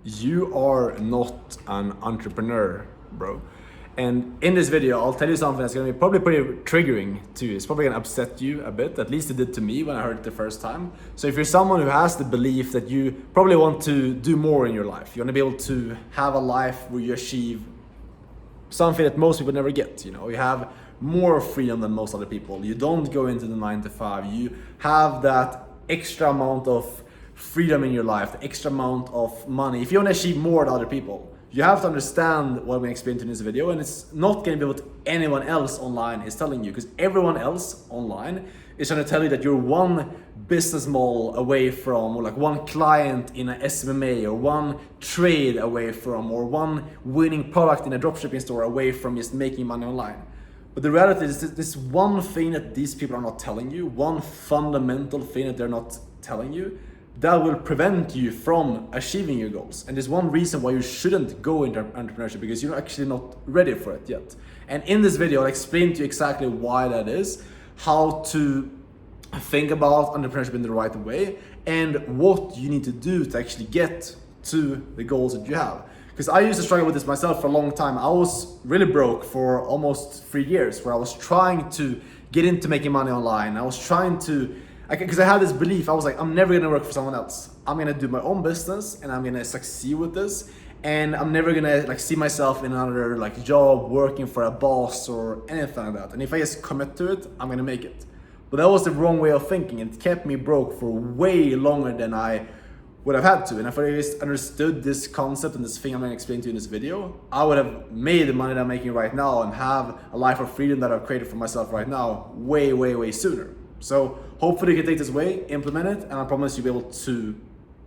you are not an entrepreneur, bro. And in this video, I'll tell you something that's gonna be probably pretty triggering to you. It's probably gonna upset you a bit, at least it did to me when I heard it the first time. So if you're someone who has the belief that you probably want to do more in your life, you wanna be able to have a life where you achieve something that most people never get, you know, you have more freedom than most other people. You don't go into the 9 to 5, you have that extra amount of freedom in your life, the extra amount of money. If you wanna achieve more than other people, you have to understand what we explained in this video, and it's not going to be what anyone else online is telling you, because everyone else online is trying to tell you that you're one business model away from, or like one client in a SMMA, or one trade away from, or one winning product in a dropshipping store away from just making money online. But the reality is this one thing that these people are not telling you, one fundamental thing that they're not telling you, that will prevent you from achieving your goals. And there's one reason why you shouldn't go into entrepreneurship, because you're actually not ready for it yet. And in this video, I'll explain to you exactly why that is, how to think about entrepreneurship in the right way, and what you need to do to actually get to the goals that you have. Because I used to struggle with this myself for a long time. I was really broke for almost 3 years, where I was trying to get into making money online. I was trying to, because I had this belief, I was like, I'm never gonna work for someone else. I'm gonna do my own business and I'm gonna succeed with this. And I'm never gonna like see myself in another like job working for a boss or anything like that. And if I just commit to it, I'm gonna make it. But that was the wrong way of thinking. It kept me broke for way longer than I would have had to. And if I just understood this concept and this thing I'm gonna explain to you in this video, I would have made the money that I'm making right now and have a life of freedom that I've created for myself right now way, way, way sooner. So hopefully you can take this away, implement it, and I promise you'll be able to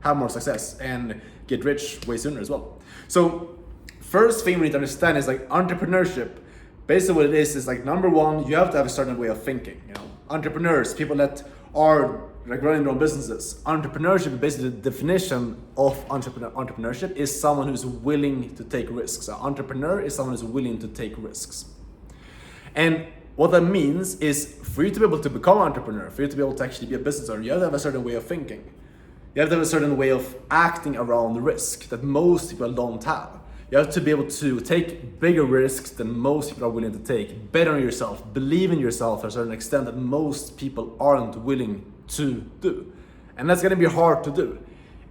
have more success and get rich way sooner as well. So first thing we need to understand is like entrepreneurship. Basically what it is like, number one, you have to have a certain way of thinking. You know, entrepreneurs, people that are like running their own businesses. Entrepreneurship, basically the definition of entrepreneurship is someone who's willing to take risks. An entrepreneur is someone who's willing to take risks. And what that means is for you to be able to become an entrepreneur, for you to be able to actually be a business owner, you have to have a certain way of thinking. You have to have a certain way of acting around the risk that most people don't have. You have to be able to take bigger risks than most people are willing to take, bet on yourself, believe in yourself to a certain extent that most people aren't willing to do. And that's gonna be hard to do.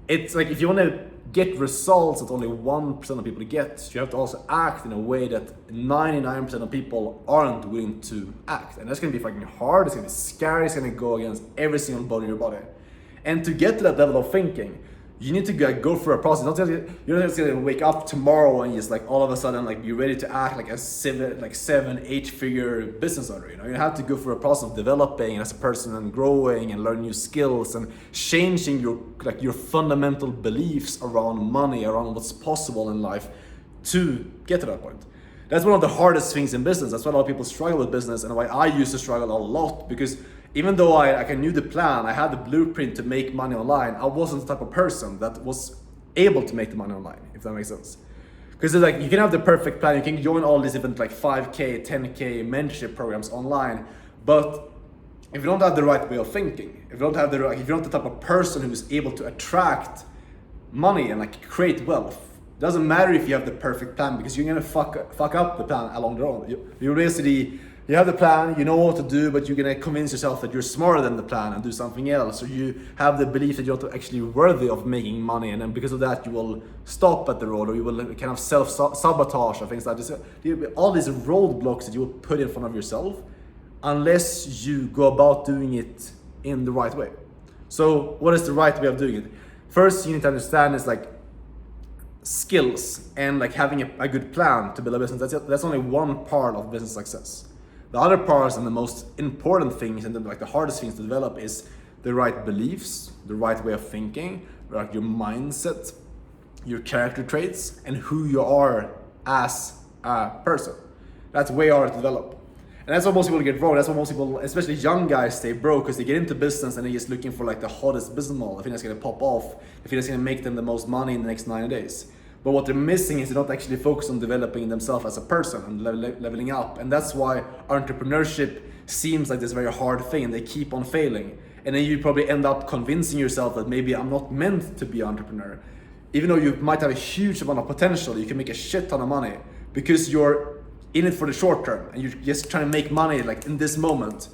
It's like if you wanna get results that only 1% of people get, you have to also act in a way that 99% of people aren't willing to act. And that's gonna be fucking hard, it's gonna be scary, it's gonna go against every single bone in your body. And to get to that level of thinking, you need to go through a process. You're not just gonna wake up tomorrow and just like all of a sudden like be ready to act like a 7-8 figure business owner. You know, you have to go through a process of developing as a person and growing and learning new skills and changing your fundamental beliefs around money, around what's possible in life to get to that point. That's one of the hardest things in business. That's why a lot of people struggle with business, and why I used to struggle a lot, because even though I knew the plan, I had the blueprint to make money online, I wasn't the type of person that was able to make the money online, if that makes sense. Because it's like, you can have the perfect plan, you can join all these different like 5K, 10K mentorship programs online, but if you don't have the right way of thinking, if you're not the type of person who's able to attract money and like create wealth, it doesn't matter if you have the perfect plan, because you're gonna fuck up the plan along the road. You basically, you have the plan, you know what to do, but you're gonna convince yourself that you're smarter than the plan and do something else. Or you have the belief that you're actually worthy of making money, and then because of that you will stop at the road, or you will kind of self-sabotage or things like this. All these roadblocks that you will put in front of yourself unless you go about doing it in the right way. So what is the right way of doing it? First, you need to understand is like skills and like having a good plan to build a business. That's only one part of business success. The other parts and the most important things and the hardest things to develop is the right beliefs, the right way of thinking, like your mindset, your character traits, and who you are as a person. That's way harder to develop. And that's what most people get wrong. That's what most people, especially young guys, stay broke, because they get into business and they're just looking for like the hottest business model. I think that's gonna pop off. I think that's gonna make them the most money in the next 90 days. But what they're missing is they don't actually focus on developing themselves as a person and leveling up. And that's why entrepreneurship seems like this very hard thing, and they keep on failing. And then you probably end up convincing yourself that maybe I'm not meant to be an entrepreneur. even though you might have a huge amount of potential, you can make a shit ton of money because you're in it for the short term and you're just trying to make money like in this moment.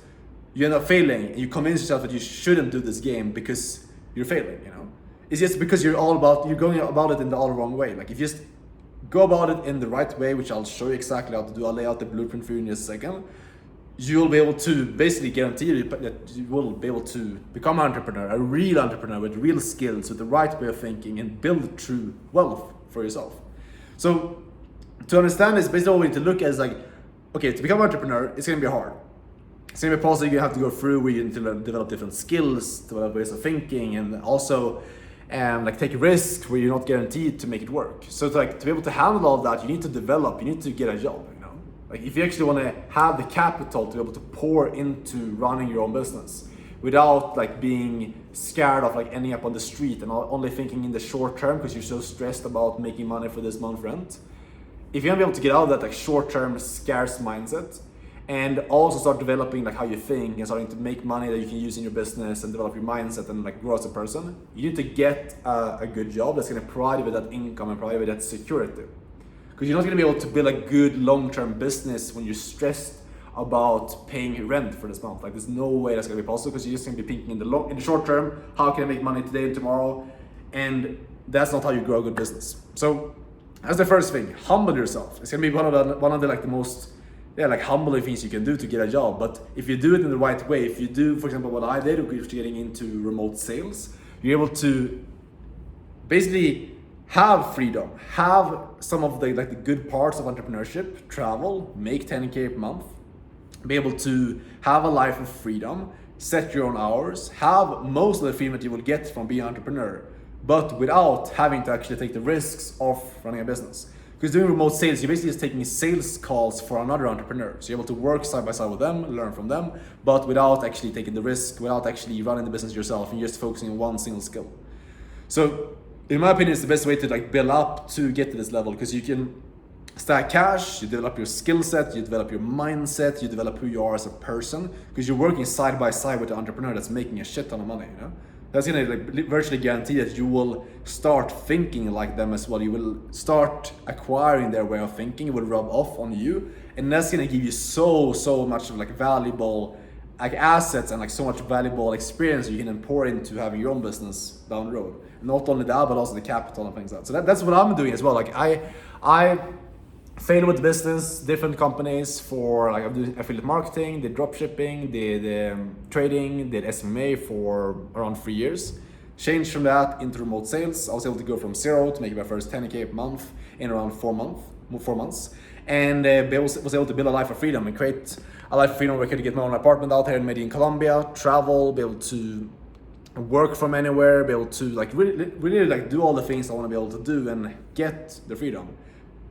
You end up failing and you convince yourself that you shouldn't do this game because you're failing, you know? It's just because you're going about it in the all wrong way. Like if you just go about it in the right way, which I'll show you exactly how to do, I'll lay out the blueprint for you in just a second, you'll be able to basically guarantee you that you will be able to become an entrepreneur, a real entrepreneur with real skills, with the right way of thinking and build true wealth for yourself. So to understand this, basically what we need to look at is like, okay, to become an entrepreneur, it's gonna be hard. It's gonna be a process you have to go through where you need to develop different skills, develop ways of thinking, and also like take risks where you're not guaranteed to make it work. So to be able to handle all of that, you need to develop, you need to get a job. Like if you actually want to have the capital to be able to pour into running your own business without like being scared of like ending up on the street and only thinking in the short term because you're so stressed about making money for this month rent. If you're gonna be able to get out of that like short-term scarce mindset and also start developing like how you think and starting to make money that you can use in your business and develop your mindset and like grow as a person, you need to get a good job that's gonna provide you with that income and provide you with that security. Because you're not going to be able to build a good long-term business when you're stressed about paying rent for this month. Like there's no way that's going to be possible because you're just going to be thinking in the short term, how can I make money today and tomorrow? And that's not how you grow a good business. So that's the first thing, humble yourself. It's going to be one of the like the most humbling things you can do to get a job. But if you do it in the right way, if you do, for example, what I did, which is getting into remote sales, you're able to basically have freedom, have some of the good parts of entrepreneurship, travel, make 10K per month, be able to have a life of freedom, set your own hours, have most of the freedom that you will get from being an entrepreneur, but without having to actually take the risks of running a business. Because doing remote sales, you're basically just taking sales calls for another entrepreneur. So you're able to work side by side with them, learn from them, but without actually taking the risk, without actually running the business yourself, and you're just focusing on one single skill. So in my opinion, it's the best way to like build up to get to this level because you can stack cash, you develop your skill set, you develop your mindset, you develop who you are as a person because you're working side by side with an entrepreneur that's making a shit ton of money, you know? That's gonna like virtually guarantee that you will start thinking like them as well. You will start acquiring their way of thinking, it will rub off on you, and that's gonna give you so much of like valuable like assets and like so much valuable experience you can then pour into having your own business down the road. And not only that, but also the capital and things like that. So that's what I'm doing as well. Like I failed with business, different companies for like I'm doing affiliate marketing, did drop shipping, did trading, did SMA for around 3 years. Changed from that into remote sales. I was able to go from 0 to make my first 10K per month in around 4 months. And was able to build a life of freedom and create a life of freedom where I could get my own apartment out here in Medellin, Colombia, travel, be able to work from anywhere, be able to like really like do all the things I want to be able to do and get the freedom.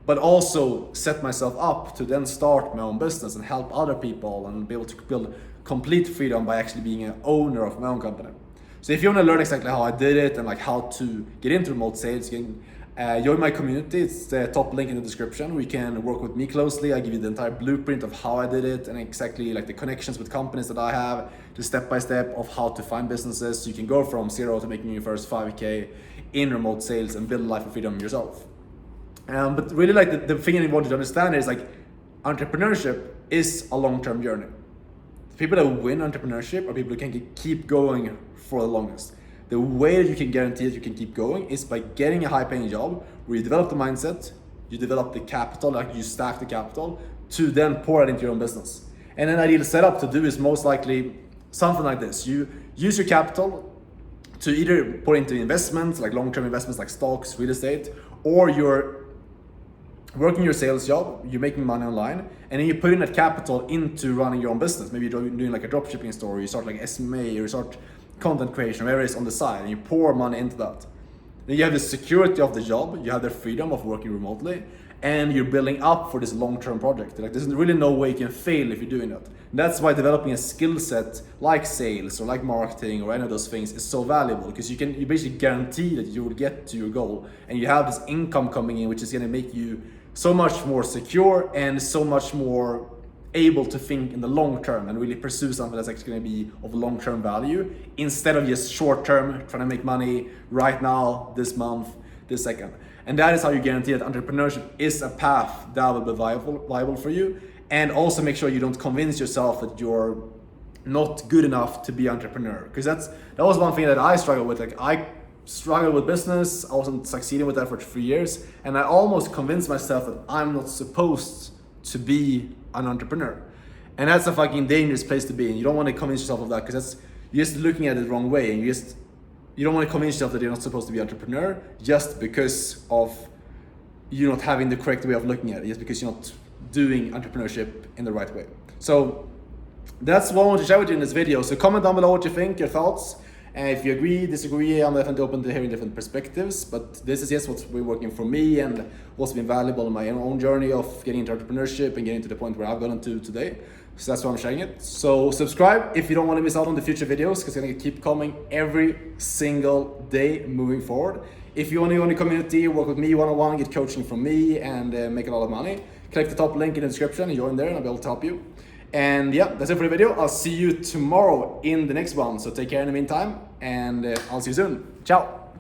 But also set myself up to then start my own business and help other people and be able to build complete freedom by actually being an owner of my own company. So if you want to learn exactly how I did it and like how to get into remote sales, you can join my community. It's the top link in the description. We can work with me closely. I give you the entire blueprint of how I did it and exactly like the connections with companies that I have, the step-by-step of how to find businesses. So you can go from 0 to making your first 5K in remote sales and build a life of freedom yourself. But really like the thing I want you to understand is like entrepreneurship is a long-term journey. The people that win entrepreneurship are people who can keep going for the longest. The way that you can guarantee that you can keep going is by getting a high-paying job where you develop the mindset, you develop the capital, like you stack the capital to then pour it into your own business. And an ideal setup to do is most likely something like this. You use your capital to either put into investments, like long-term investments like stocks, real estate, or you're working your sales job, you're making money online, and then you put in that capital into running your own business. Maybe you're doing like a drop shipping store, you start like SMA, or you start content creation, whatever it is on the side, and you pour money into that. Then you have the security of the job, you have the freedom of working remotely, and you're building up for this long-term project. Like there's really no way you can fail if you're doing that. And that's why developing a skill set like sales or like marketing or any of those things is so valuable, because you basically guarantee that you will get to your goal, and you have this income coming in, which is going to make you so much more secure and so much more able to think in the long term and really pursue something that's actually going to be of long-term value instead of just short-term trying to make money right now, this month, this second. And that is how you guarantee that entrepreneurship is a path that will be viable for you. And also make sure you don't convince yourself that you're not good enough to be an entrepreneur. Because that was one thing that I struggled with. Like, I struggled with business, I wasn't succeeding with that for 3 years, and I almost convinced myself that I'm not supposed to be an entrepreneur. And that's a fucking dangerous place to be in. You don't want to convince yourself of that, because you're just looking at it the wrong way, and you don't want to convince yourself that you're not supposed to be an entrepreneur just because of you not having the correct way of looking at it, just because you're not doing entrepreneurship in the right way. So that's what I want to share with you in this video. So comment down below what you think, your thoughts. And if you agree, disagree, I'm definitely open to hearing different perspectives. But this is just what's been working for me and what's been valuable in my own journey of getting into entrepreneurship and getting to the point where I've gotten to today. So that's why I'm sharing it. So subscribe if you don't want to miss out on the future videos, because it's going to keep coming every single day moving forward. If you want to join the community, work with me one-on-one, get coaching from me, and make a lot of money, click the top link in the description and join there, and I'll be able to help you. And yeah, that's it for the video. I'll see you tomorrow in the next one. So take care in the meantime, and I'll see you soon. Ciao.